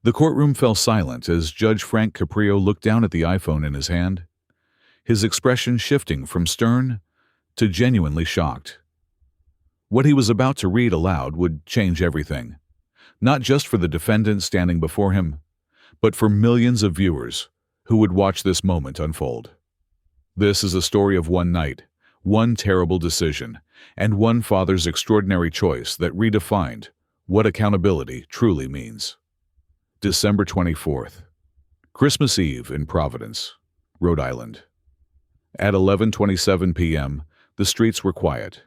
The courtroom fell silent as Judge Frank Caprio looked down at the iPhone in his hand, his expression shifting from stern to genuinely shocked. What he was about to read aloud would change everything, not just for the defendant standing before him, but for millions of viewers who would watch this moment unfold. This is a story of one night, one terrible decision, and one father's extraordinary choice that redefined what accountability truly means. December 24th, Christmas Eve in Providence, Rhode Island. At 11:27 p.m., the streets were quiet,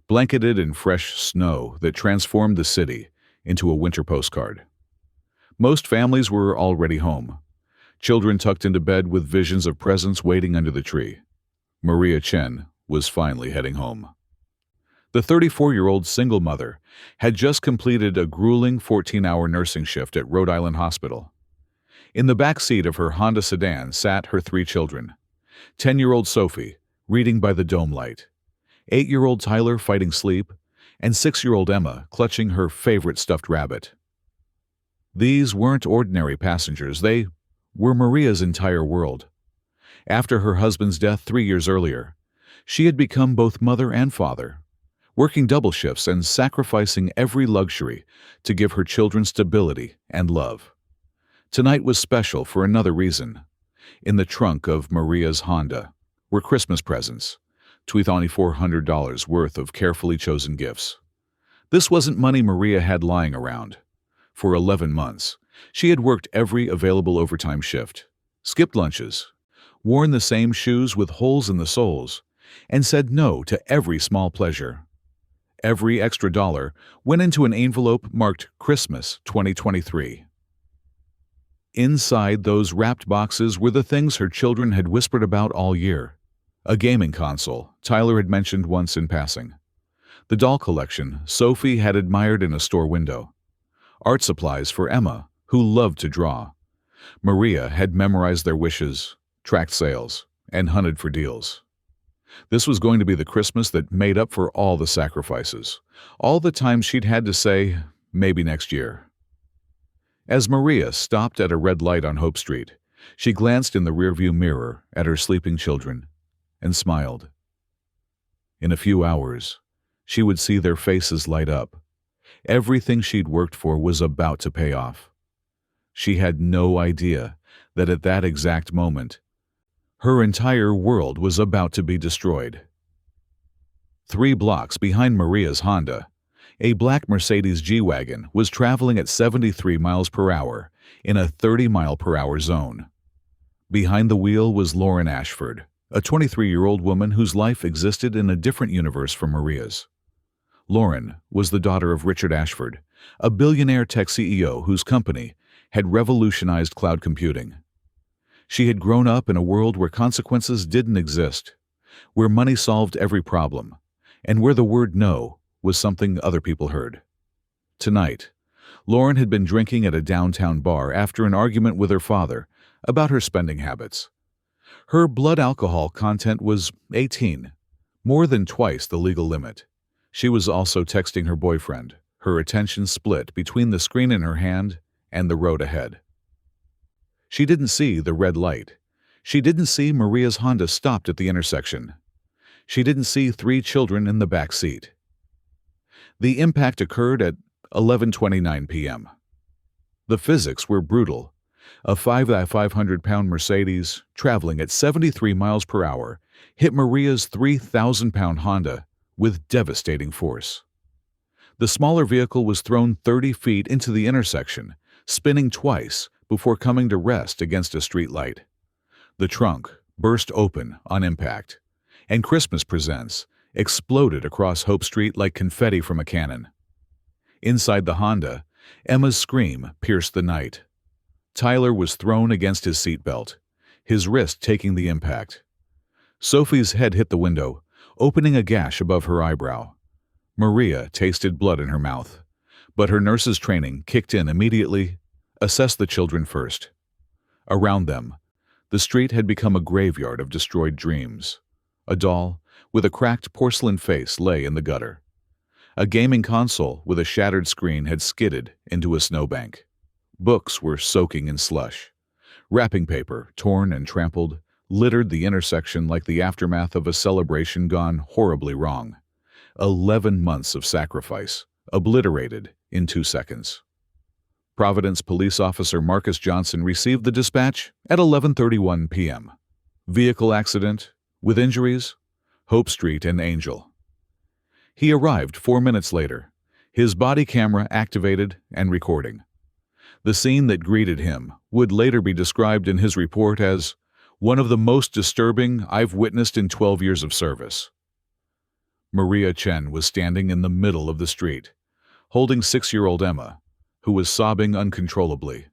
blanketed in fresh snow that transformed the city into a winter postcard. Most families were already home, children tucked into bed with visions of presents waiting under the tree. Maria Chen was finally heading home. The 34-year-old single mother had just completed a grueling 14-hour nursing shift at Rhode Island Hospital. In the back seat of her Honda sedan sat her 3 children: 10-year-old Sophie, reading by the dome light, 8-year-old Tyler fighting sleep, and 6-year-old Emma clutching her favorite stuffed rabbit. These weren't ordinary passengers. They were Maria's entire world. After her husband's death 3 years earlier, she had become both mother and father, working double shifts and sacrificing every luxury to give her children stability and love. Tonight was special for another reason. In the trunk of Maria's Honda were Christmas presents, $2,400 worth of carefully chosen gifts. This wasn't money Maria had lying around. For 11 months, she had worked every available overtime shift, skipped lunches, worn the same shoes with holes in the soles, and said no to every small pleasure. Every extra dollar went into an envelope marked Christmas 2023. Inside those wrapped boxes were the things her children had whispered about all year. A gaming console Tyler had mentioned once in passing. The doll collection Sophie had admired in a store window. Art supplies for Emma, who loved to draw. Maria had memorized their wishes, tracked sales, and hunted for deals. This was going to be the Christmas that made up for all the sacrifices, all the times she'd had to say, maybe next year. As Maria stopped at a red light on Hope Street, she glanced in the rearview mirror at her sleeping children and smiled. In a few hours, she would see their faces light up. Everything she'd worked for was about to pay off. She had no idea that at that exact moment, her entire world was about to be destroyed. 3 blocks behind Maria's Honda, a black Mercedes G-Wagon was traveling at 73 miles per hour in a 30-mile-per-hour zone. Behind the wheel was Lauren Ashford, a 23-year-old woman whose life existed in a different universe from Maria's. Lauren was the daughter of Richard Ashford, a billionaire tech CEO whose company had revolutionized cloud computing. She had grown up in a world where consequences didn't exist, where money solved every problem, and where the word no was something other people heard. Tonight, Lauren had been drinking at a downtown bar after an argument with her father about her spending habits. Her blood alcohol content was 18, more than twice the legal limit. She was also texting her boyfriend, her attention split between the screen in her hand and the road ahead. She didn't see the red light. She didn't see Maria's Honda stopped at the intersection. She didn't see 3 children in the back seat. The impact occurred at 11:29 p.m. The physics were brutal. A 500-pound Mercedes, traveling at 73 miles per hour, hit Maria's 3,000-pound Honda with devastating force. The smaller vehicle was thrown 30 feet into the intersection, spinning twice before coming to rest against a street light. The trunk burst open on impact, and Christmas presents exploded across Hope Street like confetti from a cannon. Inside the Honda, Emma's scream pierced the night. Tyler was thrown against his seatbelt, his wrist taking the impact. Sophie's head hit the window, opening a gash above her eyebrow. Maria tasted blood in her mouth, but her nurse's training kicked in immediately. Assess the children first. Around them, the street had become a graveyard of destroyed dreams. A doll with a cracked porcelain face lay in the gutter. A gaming console with a shattered screen had skidded into a snowbank. Books were soaking in slush. Wrapping paper, torn and trampled, littered the intersection like the aftermath of a celebration gone horribly wrong. 11 months of sacrifice, obliterated in 2 seconds. Providence police officer Marcus Johnson received the dispatch at 11:31 p.m. Vehicle accident, with injuries, Hope Street and Angel. He arrived 4 minutes later, his body camera activated and recording. The scene that greeted him would later be described in his report as one of the most disturbing I've witnessed in 12 years of service. Maria Chen was standing in the middle of the street, holding 6-year-old Emma, who was sobbing uncontrollably.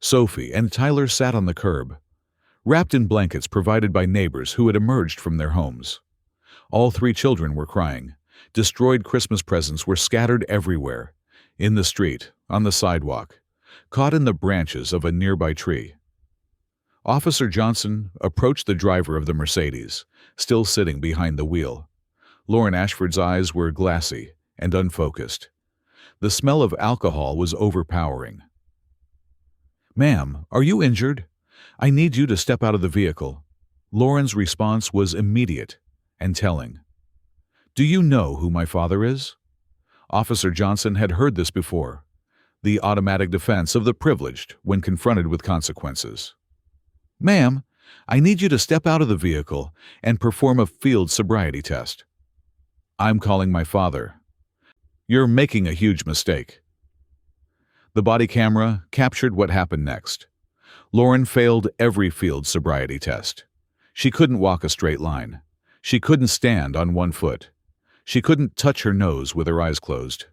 Sophie and Tyler sat on the curb, wrapped in blankets provided by neighbors who had emerged from their homes. All 3 children were crying. Destroyed Christmas presents were scattered everywhere, in the street, on the sidewalk, caught in the branches of a nearby tree. Officer Johnson approached the driver of the Mercedes, still sitting behind the wheel. Lauren Ashford's eyes were glassy and unfocused. The smell of alcohol was overpowering. "Ma'am, are you injured? I need you to step out of the vehicle." Lauren's response was immediate and telling. "Do you know who my father is?" Officer Johnson had heard this before, the automatic defense of the privileged when confronted with consequences. "Ma'am, I need you to step out of the vehicle and perform a field sobriety test." "I'm calling my father." "You're making a huge mistake." The body camera captured what happened next. Lauren failed every field sobriety test. She couldn't walk a straight line. She couldn't stand on one foot. She couldn't touch her nose with her eyes closed.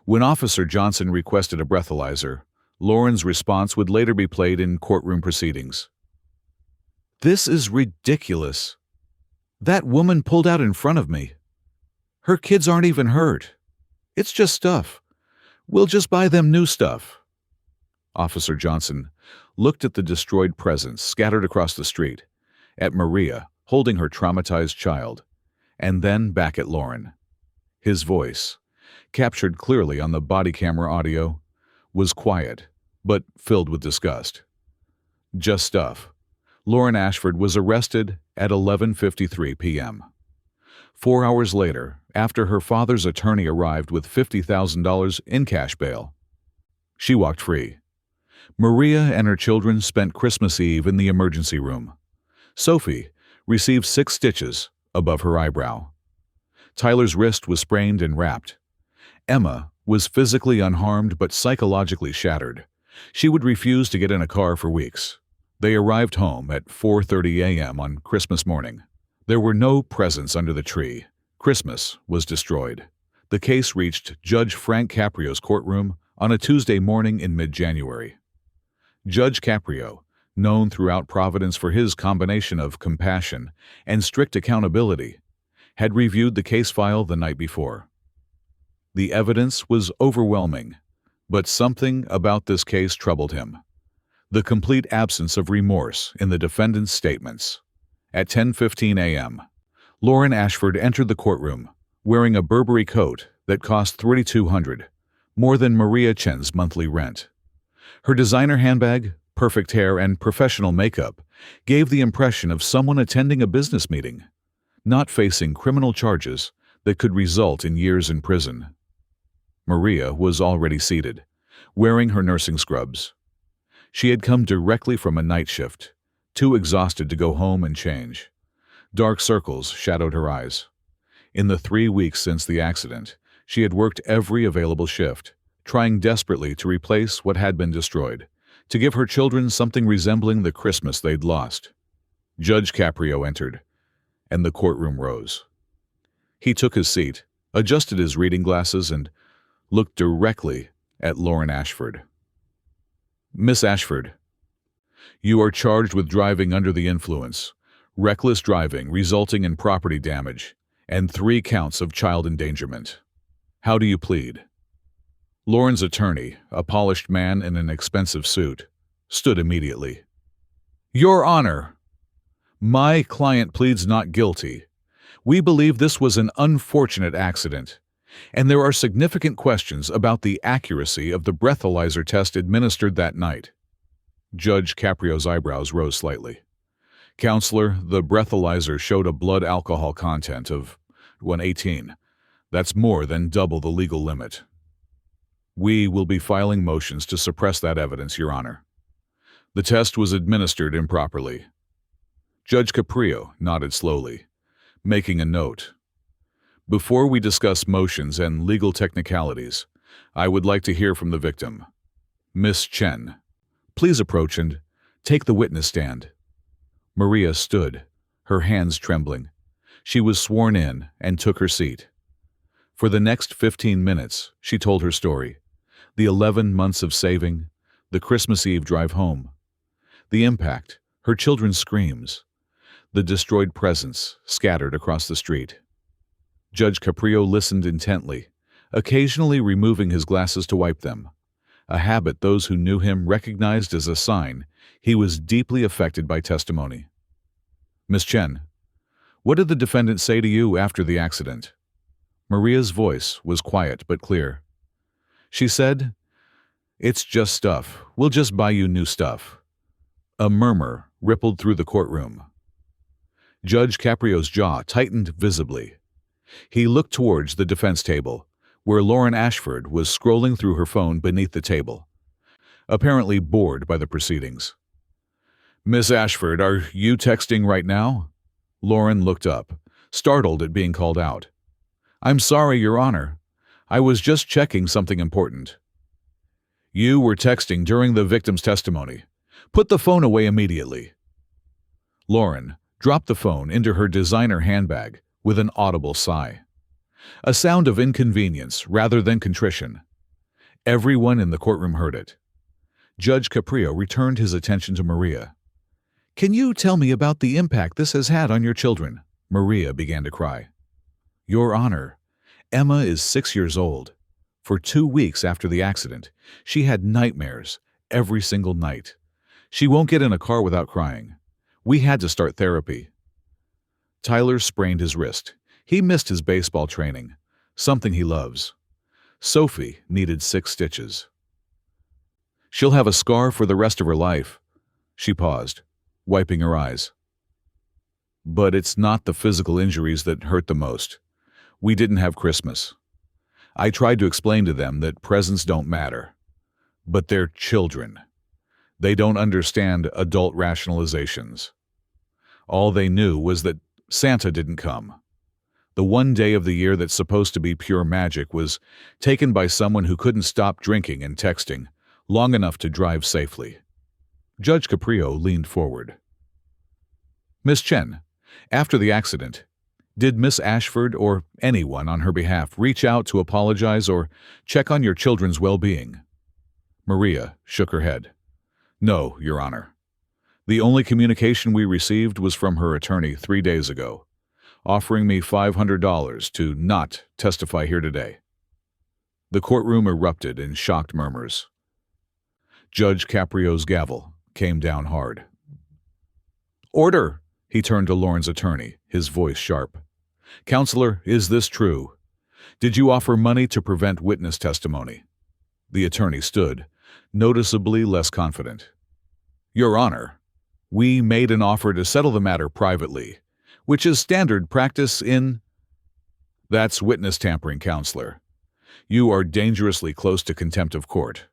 When Officer Johnson requested a breathalyzer, Lauren's response would later be played in courtroom proceedings. "This is ridiculous. That woman pulled out in front of me. Her kids aren't even hurt. It's just stuff. We'll just buy them new stuff." Officer Johnson looked at the destroyed presents scattered across the street, at Maria holding her traumatized child, and then back at Lauren. His voice, captured clearly on the body camera audio, was quiet, but filled with disgust. "Just stuff." Lauren Ashford was arrested at 11:53 p.m. 4 hours later, after her father's attorney arrived with $50,000 in cash bail, she walked free. Maria and her children spent Christmas Eve in the emergency room. Sophie received 6 stitches above her eyebrow. Tyler's wrist was sprained and wrapped. Emma was physically unharmed but psychologically shattered. She would refuse to get in a car for weeks. They arrived home at 4:30 a.m. on Christmas morning. There were no presents under the tree. Christmas was destroyed. The case reached Judge Frank Caprio's courtroom on a Tuesday morning in mid-January. Judge Caprio, known throughout Providence for his combination of compassion and strict accountability, had reviewed the case file the night before. The evidence was overwhelming, but something about this case troubled him: the complete absence of remorse in the defendant's statements. At 10:15 a.m., Lauren Ashford entered the courtroom, wearing a Burberry coat that cost $3,200, more than Maria Chen's monthly rent. Her designer handbag, perfect hair, and professional makeup gave the impression of someone attending a business meeting, not facing criminal charges that could result in years in prison. Maria was already seated, wearing her nursing scrubs. She had come directly from a night shift, too exhausted to go home and change. Dark circles shadowed her eyes. In the 3 weeks since the accident, she had worked every available shift, trying desperately to replace what had been destroyed, to give her children something resembling the Christmas they'd lost. Judge Caprio entered, and the courtroom rose. He took his seat, adjusted his reading glasses, and looked directly at Lauren Ashford. "Miss Ashford, you are charged with driving under the influence, reckless driving resulting in property damage, and 3 counts of child endangerment. How do you plead?" Lauren's attorney, a polished man in an expensive suit, stood immediately. "Your Honor, my client pleads not guilty. We believe this was an unfortunate accident, And there are significant questions about the accuracy of the breathalyzer test administered that night. Judge Caprio's eyebrows rose slightly. Counselor, the breathalyzer showed a blood alcohol content of 118. That's more than double the legal limit. We will be filing motions to suppress that evidence, Your Honor. The test was administered improperly. Judge Caprio nodded slowly, making a note. Before we discuss motions and legal technicalities, I would like to hear from the victim. Miss Chen, please approach and take the witness stand. Maria stood, her hands trembling. She was sworn in and took her seat. For the next 15 minutes, she told her story. The 11 months of saving, the Christmas Eve drive home. The impact, her children's screams, the destroyed presents scattered across the street. Judge Caprio listened intently, occasionally removing his glasses to wipe them, a habit those who knew him recognized as a sign he was deeply affected by testimony. Miss Chen, what did the defendant say to you after the accident? Maria's voice was quiet but clear. She said, "It's just stuff. We'll just buy you new stuff." A murmur rippled through the courtroom. Judge Caprio's jaw tightened visibly. He looked towards the defense table, where Lauren Ashford was scrolling through her phone beneath the table, apparently bored by the proceedings. Miss Ashford, are you texting right now? Lauren looked up, startled at being called out. I'm sorry, Your Honor. I was just checking something important. You were texting during the victim's testimony. Put the phone away immediately. Lauren dropped the phone into her designer handbag with an audible sigh. A sound of inconvenience rather than contrition. Everyone in the courtroom heard it. Judge Caprio returned his attention to Maria. Can you tell me about the impact this has had on your children? Maria began to cry. Your Honor, Emma is 6 years old. For 2 weeks after the accident, she had nightmares every single night. She won't get in a car without crying. We had to start therapy. Tyler sprained his wrist. He missed his baseball training, something he loves. Sophie needed 6 stitches. She'll have a scar for the rest of her life. She paused, wiping her eyes. But it's not the physical injuries that hurt the most. We didn't have Christmas. I tried to explain to them that presents don't matter. But they're children. They don't understand adult rationalizations. All they knew was that Santa didn't come. The one day of the year that's supposed to be pure magic was taken by someone who couldn't stop drinking and texting long enough to drive safely. Judge Caprio leaned forward. Miss Chen, after the accident, did Miss Ashford or anyone on her behalf reach out to apologize or check on your children's well-being? Maria shook her head. No, Your Honor. The only communication we received was from her attorney 3 days ago, offering me $500 to not testify here today. The courtroom erupted in shocked murmurs. Judge Caprio's gavel came down hard. Order! He turned to Lauren's attorney, his voice sharp. Counselor, is this true? Did you offer money to prevent witness testimony? The attorney stood, noticeably less confident. Your Honor, we made an offer to settle the matter privately, which is standard practice in... That's witness tampering, Counselor. You are dangerously close to contempt of court.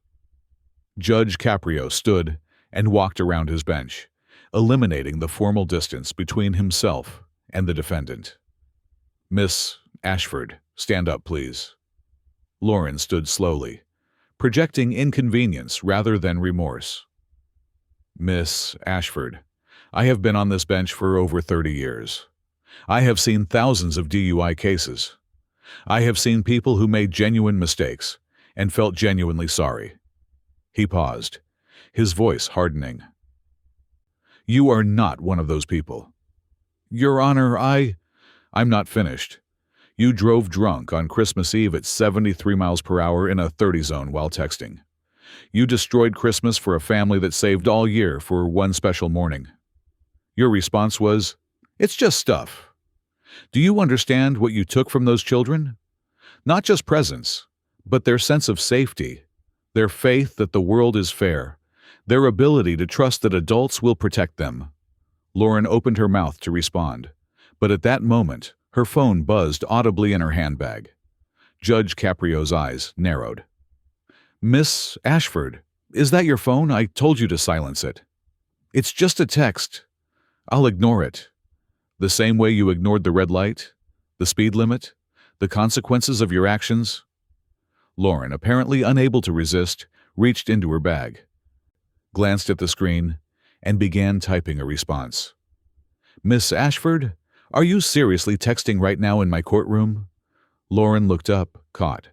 Judge Caprio stood and walked around his bench, eliminating the formal distance between himself and the defendant. Miss Ashford, stand up, please. Lauren stood slowly, projecting inconvenience rather than remorse. Miss Ashford, I have been on this bench for over 30 years. I have seen thousands of DUI cases. I have seen people who made genuine mistakes and felt genuinely sorry. He paused, his voice hardening. You are not one of those people. Your Honor, I'm not finished. You drove drunk on Christmas Eve at 73 miles per hour in a 30 zone while texting. You destroyed Christmas for a family that saved all year for one special morning. Your response was, it's just stuff. Do you understand what you took from those children? Not just presence, but their sense of safety, their faith that the world is fair, their ability to trust that adults will protect them. Lauren opened her mouth to respond, but at that moment, her phone buzzed audibly in her handbag. Judge Caprio's eyes narrowed. "Miss Ashford, is that your phone? I told you to silence it." "It's just a text. I'll ignore it. The same way you ignored the red light, the speed limit, the consequences of your actions." Lauren, apparently unable to resist, reached into her bag, glanced at the screen, and began typing a response. "Miss Ashford, are you seriously texting right now in my courtroom?" Lauren looked up, caught.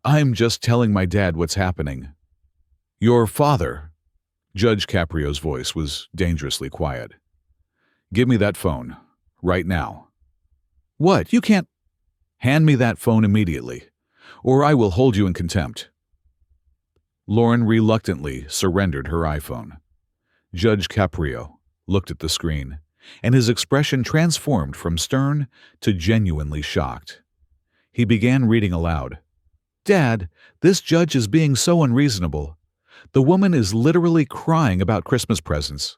"I'm just telling my dad what's happening." "Your father?" Judge Caprio's voice was dangerously quiet. "Give me that phone, right now." "What? You can't—" "Hand me that phone immediately, or I will hold you in contempt." Lauren reluctantly surrendered her iPhone. Judge Caprio looked at the screen, and his expression transformed from stern to genuinely shocked. He began reading aloud. "Dad, this judge is being so unreasonable. The woman is literally crying about Christmas presents.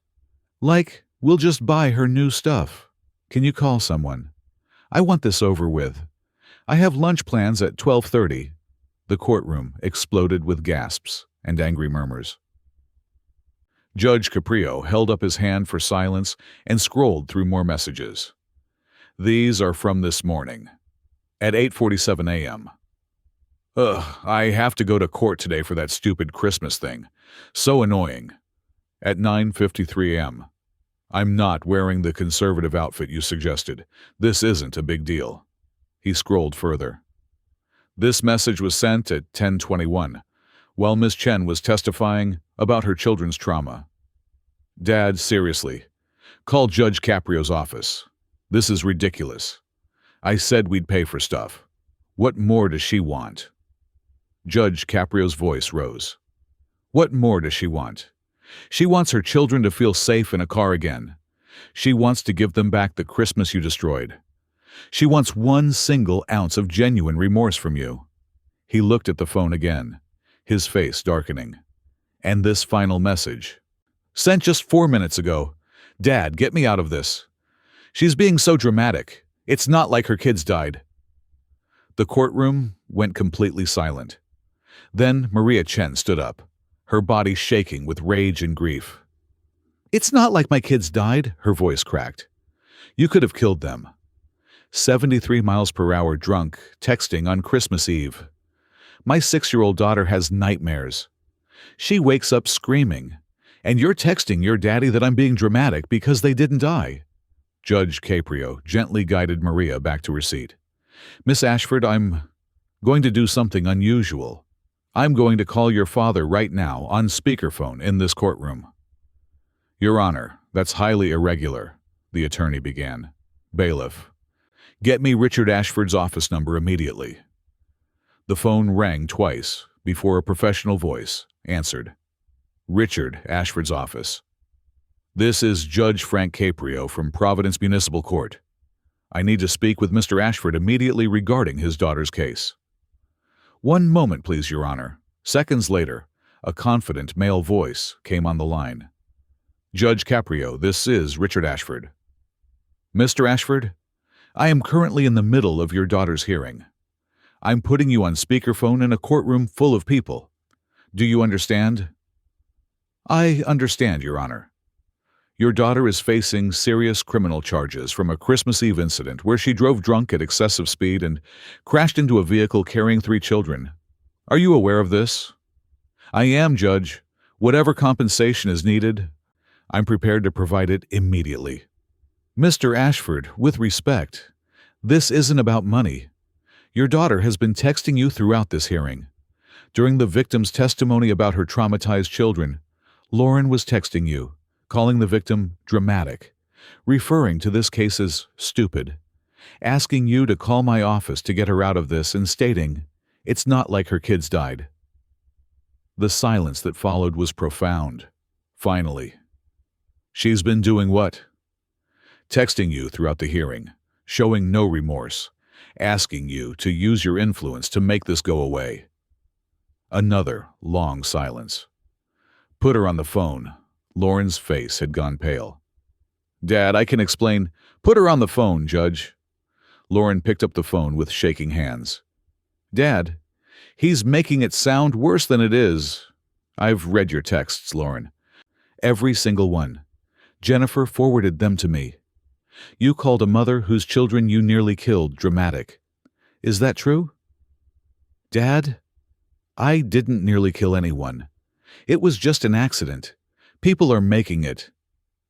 Like, we'll just buy her new stuff. Can you call someone? I want this over with. I have lunch plans at 12:30. The courtroom exploded with gasps and angry murmurs. Judge Caprio held up his hand for silence and scrolled through more messages. "These are from this morning. At 8:47 a.m. Ugh, I have to go to court today for that stupid Christmas thing. So annoying. At 9:53 a.m. I'm not wearing the conservative outfit you suggested. This isn't a big deal." He scrolled further. "This message was sent at 10:21, while Ms. Chen was testifying about her children's trauma. Dad, seriously, call Judge Caprio's office. This is ridiculous. I said we'd pay for stuff. What more does she want?" Judge Caprio's voice rose. "What more does she want? She wants her children to feel safe in a car again. She wants to give them back the Christmas you destroyed. She wants 1 single ounce of genuine remorse from you." He looked at the phone again, his face darkening. "And this final message. Sent just 4 minutes ago. Dad, get me out of this. She's being so dramatic. It's not like her kids died." The courtroom went completely silent. Then Maria Chen stood up, her body shaking with rage and grief. "It's not like my kids died," her voice cracked. "You could have killed them. 73 miles per hour drunk, texting on Christmas Eve. My 6-year-old daughter has nightmares. She wakes up screaming, and you're texting your daddy that I'm being dramatic because they didn't die." Judge Caprio gently guided Maria back to her seat. "Miss Ashford, I'm going to do something unusual. I'm going to call your father right now on speakerphone in this courtroom." "Your Honor, that's highly irregular," the attorney began. "Bailiff, get me Richard Ashford's office number immediately." The phone rang twice before a professional voice answered. "Richard Ashford's office. This is Judge Frank Caprio from Providence Municipal Court. I need to speak with Mr. Ashford immediately regarding his daughter's case." "One moment, please, Your Honor." Seconds later, a confident male voice came on the line. "Judge Caprio, this is Richard Ashford." "Mr. Ashford, I am currently in the middle of your daughter's hearing. I'm putting you on speakerphone in a courtroom full of people. Do you understand?" "I understand, Your Honor. Your daughter is facing serious criminal charges from a Christmas Eve incident where she drove drunk at excessive speed and crashed into a vehicle carrying 3 children. Are you aware of this?" "I am, Judge. Whatever compensation is needed, I'm prepared to provide it immediately." "Mr. Ashford, with respect, this isn't about money. Your daughter has been texting you throughout this hearing. During the victim's testimony about her traumatized children, Lauren was texting you, calling the victim dramatic, referring to this case as stupid, asking you to call my office to get her out of this, and stating, "It's not like her kids died." The silence that followed was profound. Finally, "She's been doing what?" "Texting you throughout the hearing, showing no remorse, asking you to use your influence to make this go away. Another long silence. Put her on the phone. Lauren's face had gone pale. Dad, I can explain. Put her on the phone, Judge. Lauren picked up the phone with shaking hands. Dad, he's making it sound worse than it is. I've read your texts, Lauren. Every single one. Jennifer forwarded them to me. You called a mother whose children you nearly killed dramatic. Is that true? Dad, I didn't nearly kill anyone. It was just an accident. People are making it.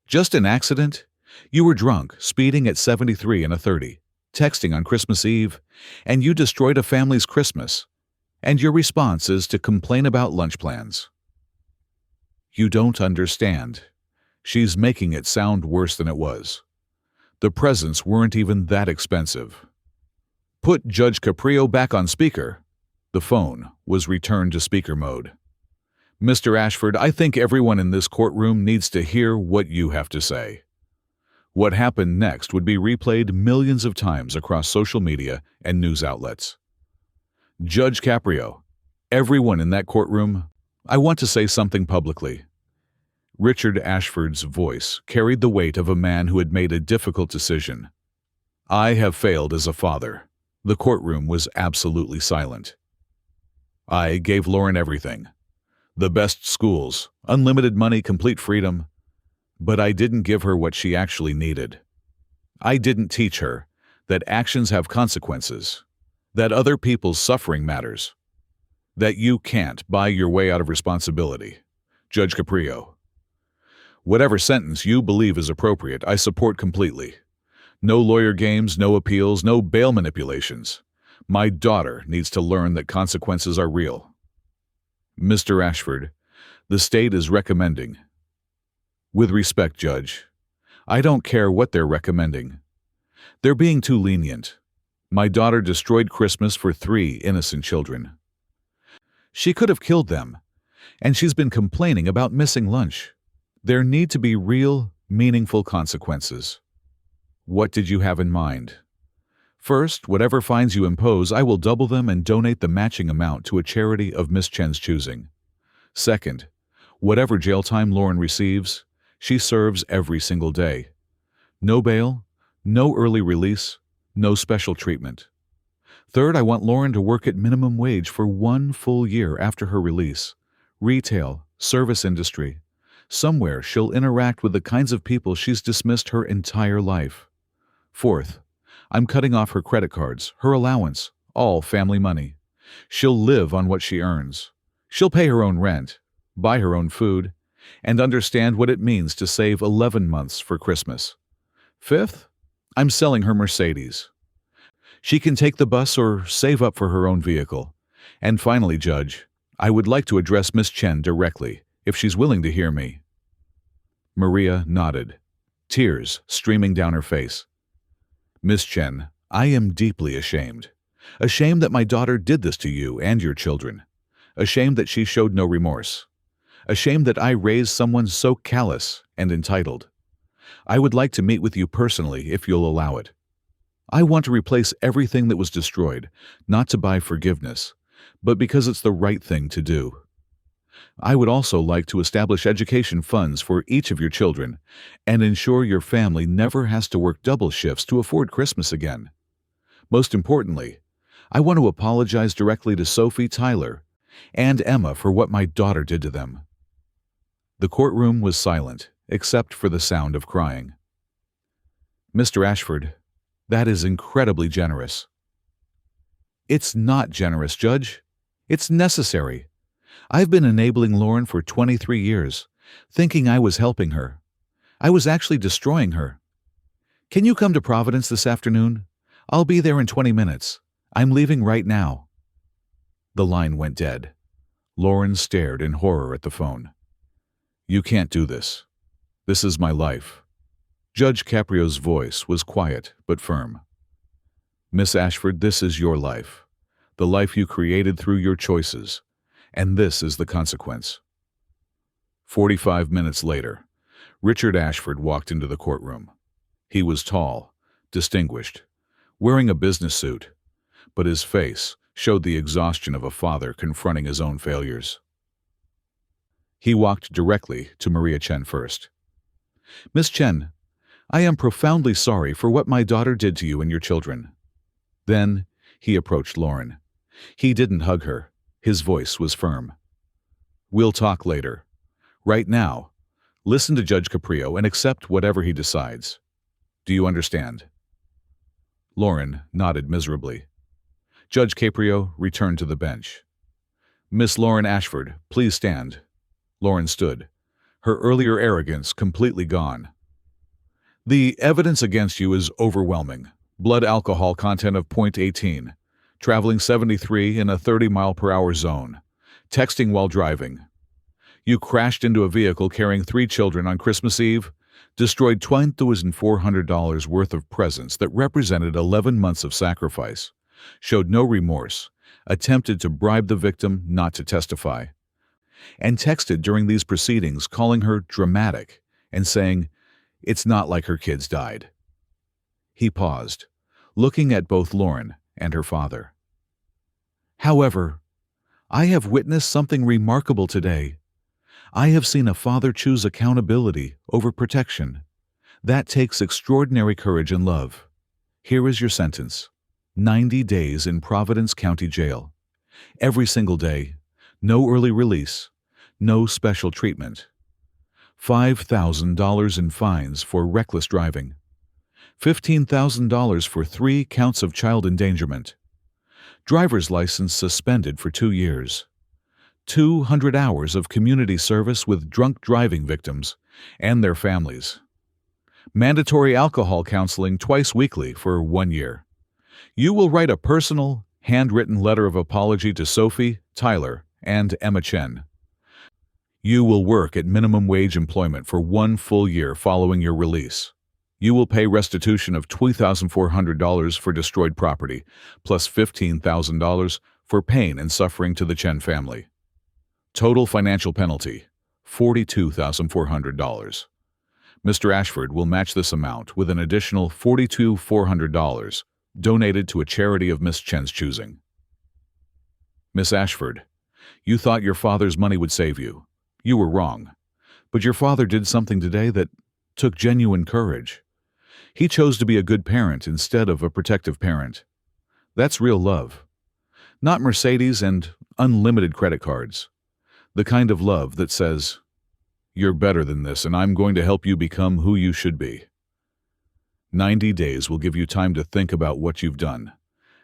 Just an accident? You were drunk, speeding at 73 and a 30, texting on Christmas Eve, and you destroyed a family's Christmas. And your response is to complain about lunch plans. You don't understand. She's making it sound worse than it was. The presents weren't even that expensive. Put Judge Caprio back on speaker. The phone was returned to speaker mode. Mr. Ashford, I think everyone in this courtroom needs to hear what you have to say. What happened next would be replayed millions of times across social media and news outlets. Judge Caprio, everyone in that courtroom, I want to say something publicly. Richard Ashford's voice carried the weight of a man who had made a difficult decision. I have failed as a father. The courtroom was absolutely silent. I gave Lauren everything. The best schools, unlimited money, complete freedom. But I didn't give her what she actually needed. I didn't teach her that actions have consequences, that other people's suffering matters, that you can't buy your way out of responsibility. Judge Caprio, whatever sentence you believe is appropriate, I support completely. No lawyer games, no appeals, no bail manipulations. My daughter needs to learn that consequences are real. Mr. Ashford, the state is recommending. With respect, Judge, I don't care what they're recommending. They're being too lenient. My daughter destroyed Christmas for 3 innocent children. She could have killed them, and she's been complaining about missing lunch. There need to be real, meaningful consequences. What did you have in mind? First, whatever fines you impose, I will double them and donate the matching amount to a charity of Miss Chen's choosing. Second, whatever jail time Lauren receives, she serves every single day. No bail, no early release, no special treatment. Third, I want Lauren to work at minimum wage for 1 full year after her release. Retail, service industry. Somewhere she'll interact with the kinds of people she's dismissed her entire life. Fourth, I'm cutting off her credit cards, her allowance, all family money. She'll live on what she earns. She'll pay her own rent, buy her own food, and understand what it means to save 11 months for Christmas. Fifth, I'm selling her Mercedes. She can take the bus or save up for her own vehicle. And finally, Judge, I would like to address Miss Chen directly, if she's willing to hear me. Maria nodded, tears streaming down her face. Miss Chen, I am deeply ashamed. Ashamed that my daughter did this to you and your children. Ashamed that she showed no remorse. Ashamed that I raised someone so callous and entitled. I would like to meet with you personally if you'll allow it. I want to replace everything that was destroyed, not to buy forgiveness, but because it's the right thing to do. I would also like to establish education funds for each of your children and ensure your family never has to work double shifts to afford Christmas again. Most importantly, I want to apologize directly to Sophie, Tyler, and Emma for what my daughter did to them. The courtroom was silent, except for the sound of crying. Mr. Ashford, that is incredibly generous. It's not generous, Judge. It's necessary. I've been enabling Lauren for 23 years, thinking I was helping her. I was actually destroying her. Can you come to Providence this afternoon? I'll be there in 20 minutes. I'm leaving right now. The line went dead. Lauren stared in horror at the phone. You can't do this. This is my life. Judge Caprio's voice was quiet but firm. Miss Ashford, this is your life. The life you created through your choices. And this is the consequence. 45 minutes later, Richard Ashford walked into the courtroom. He was tall, distinguished, wearing a business suit, but his face showed the exhaustion of a father confronting his own failures. He walked directly to Maria Chen first. "Miss Chen, I am profoundly sorry for what my daughter did to you and your children." Then he approached Lauren. He didn't hug her. His voice was firm. "We'll talk later. Right now, listen to Judge Caprio and accept whatever he decides. Do you understand?" Lauren nodded miserably. Judge Caprio returned to the bench. "Miss Lauren Ashford, please stand." Lauren stood, her earlier arrogance completely gone. "The evidence against you is overwhelming. Blood alcohol content of .18, traveling 73 in a 30-mile-per-hour zone, texting while driving. You crashed into a vehicle carrying 3 children on Christmas Eve, destroyed $2,400 worth of presents that represented 11 months of sacrifice, showed no remorse, attempted to bribe the victim not to testify, and texted during these proceedings calling her dramatic and saying, 'It's not like her kids died.'" He paused, looking at both Lauren and her father. "However, I have witnessed something remarkable today. I have seen a father choose accountability over protection. That takes extraordinary courage and love. Here is your sentence: 90 days in Providence County Jail. Every single day. No early release. No special treatment. $5,000 in fines for reckless driving. $15,000 for 3 counts of child endangerment. Driver's license suspended for 2 years. 200 hours of community service with drunk driving victims and their families. Mandatory alcohol counseling twice weekly for 1 year. You will write a personal, handwritten letter of apology to Sophie, Tyler, and Emma Chen. You will work at minimum wage employment for 1 full year following your release. You will pay restitution of $2,400 for destroyed property, plus $15,000 for pain and suffering to the Chen family. Total financial penalty, $42,400. Mr. Ashford will match this amount with an additional $42,400 donated to a charity of Miss Chen's choosing." "Miss Ashford, you thought your father's money would save you. You were wrong. But your father did something today that took genuine courage. He chose to be a good parent instead of a protective parent. That's real love. Not Mercedes and unlimited credit cards. The kind of love that says, 'You're better than this, and I'm going to help you become who you should be.' 90 days will give you time to think about what you've done.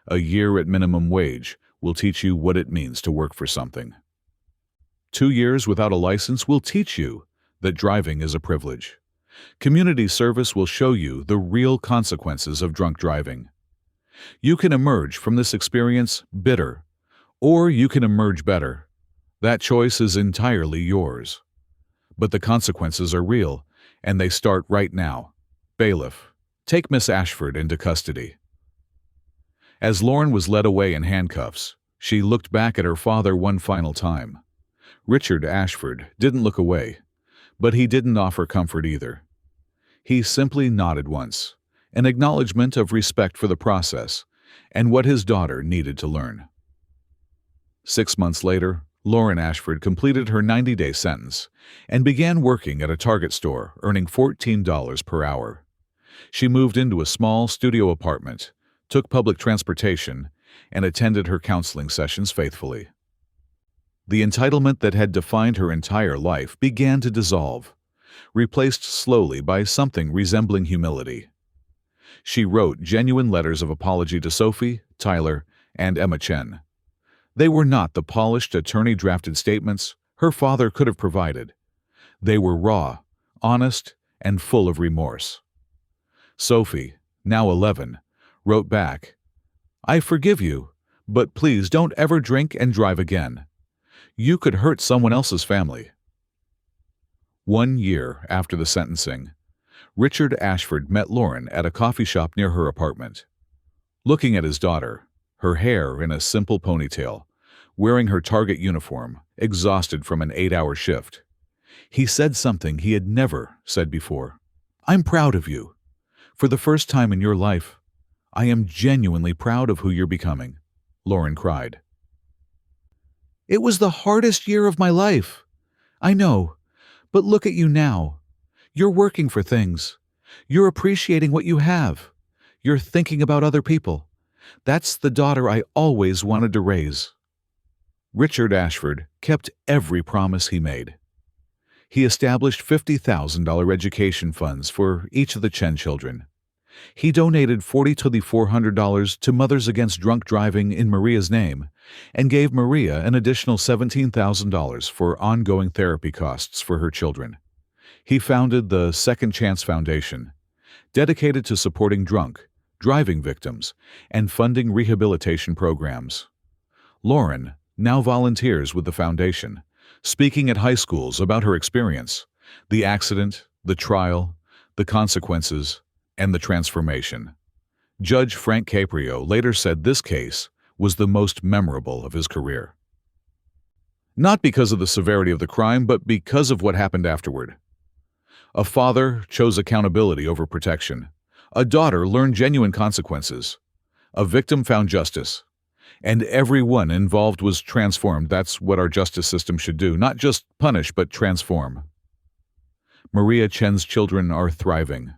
A year at minimum wage will teach you what it means to work for something. 2 years without a license will teach you that driving is a privilege. Community service will show you the real consequences of drunk driving. You can emerge from this experience bitter, or you can emerge better. That choice is entirely yours. But the consequences are real, and they start right now. Bailiff, take Miss Ashford into custody." As Lauren was led away in handcuffs, she looked back at her father one final time. Richard Ashford didn't look away, but he didn't offer comfort either. He simply nodded once, an acknowledgement of respect for the process and what his daughter needed to learn. 6 months later, Lauren Ashford completed her 90-day sentence and began working at a Target store, earning $14 per hour. She moved into a small studio apartment, took public transportation, and attended her counseling sessions faithfully. The entitlement that had defined her entire life began to dissolve, replaced slowly by something resembling humility. She wrote genuine letters of apology to Sophie, Tyler, and Emma Chen. They were not the polished attorney-drafted statements her father could have provided. They were raw, honest, and full of remorse. Sophie, now 11, wrote back, "I forgive you, but please don't ever drink and drive again. You could hurt someone else's family." 1 year after the sentencing, Richard Ashford met Lauren at a coffee shop near her apartment. Looking at his daughter, her hair in a simple ponytail, wearing her Target uniform, exhausted from an 8-hour shift, he said something he had never said before. "I'm proud of you. For the first time in your life, I am genuinely proud of who you're becoming," Lauren cried. "It was the hardest year of my life. I know, but look at you now. You're working for things. You're appreciating what you have. You're thinking about other people. That's the daughter I always wanted to raise." Richard Ashford kept every promise he made. He established $50,000 education funds for each of the Chen children. He donated $4,400 to Mothers Against Drunk Driving in Maria's name and gave Maria an additional $17,000 for ongoing therapy costs for her children. He founded the Second Chance Foundation, dedicated to supporting driving victims and funding rehabilitation programs. Lauren now volunteers with the foundation, speaking at high schools about her experience, the accident, the trial, the consequences, and the transformation. Judge Frank Caprio later said this case was the most memorable of his career. Not because of the severity of the crime, but because of what happened afterward. A father chose accountability over protection. A daughter learned genuine consequences. A victim found justice. And everyone involved was transformed. That's what our justice system should do. Not just punish, but transform. Maria Chen's children are thriving.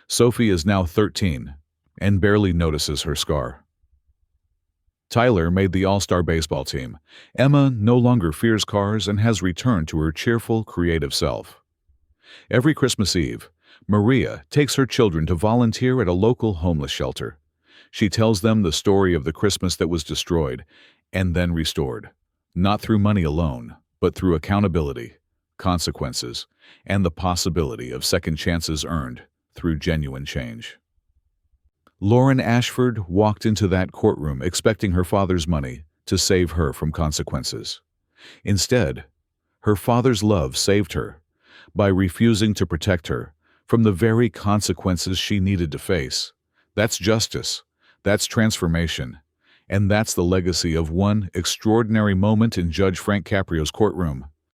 Sophie is now 13 and barely notices her scar. Tyler made the All-Star baseball team. Emma no longer fears cars and has returned to her cheerful, creative self. Every Christmas Eve, Maria takes her children to volunteer at a local homeless shelter. She tells them the story of the Christmas that was destroyed and then restored, not through money alone, but through accountability, consequences, and the possibility of second chances earned through genuine change. Lauren Ashford walked into that courtroom expecting her father's money to save her from consequences. Instead, her father's love saved her by refusing to protect her from the very consequences she needed to face. That's justice. That's transformation. And that's the legacy of one extraordinary moment in Judge Frank Caprio's courtroom.